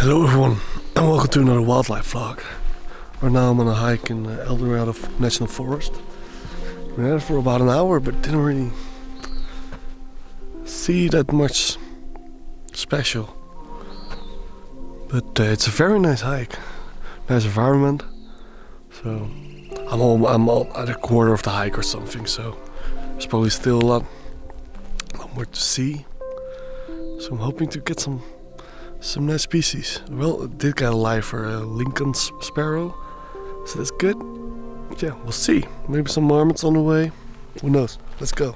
Hello everyone, and welcome to another wildlife vlog. Right now I'm on a hike in Eldorado National Forest. We're there for about an hour, but didn't really see that much special. But it's a very nice hike, nice environment. So I'm at a quarter of the hike or something, so there's probably still a lot more to see. So I'm hoping to get some nice species. Well, it did get a live for a Lincoln sparrow, so that's good. Yeah, we'll see. Maybe some marmots on the way. Who knows? Let's go.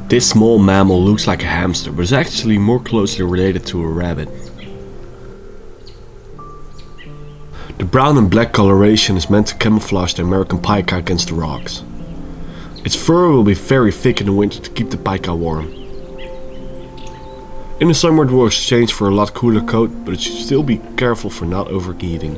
This small mammal looks like a hamster, but is actually more closely related to a rabbit. The brown and black coloration is meant to camouflage the American pika against the rocks. Its fur will be very thick in the winter to keep the pika warm. In the summer it will exchange for a lot cooler coat, but it should still be careful for not overheating.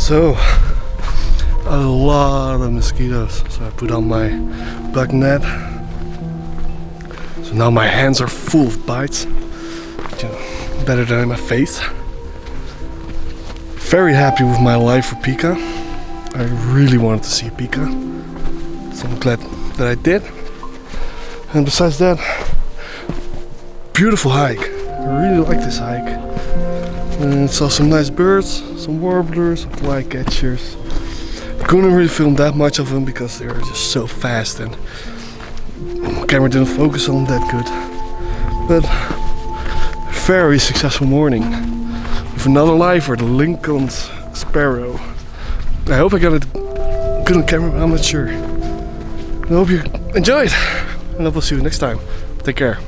So, a lot of mosquitoes. So I put on my bug net. So now my hands are full of bites. Better than in my face. Very happy with my life with Pika. I really wanted to see Pika. So I'm glad that I did. And besides that, beautiful hike. I really like this hike. And saw some nice birds, some warblers, some flycatchers. I couldn't really film that much of them because they were just so fast and the camera didn't focus on them that good. But very successful morning with another lifer, the Lincoln's Sparrow. I hope I got it good on camera, I'm not sure. I hope you enjoyed and I will see you next time. Take care.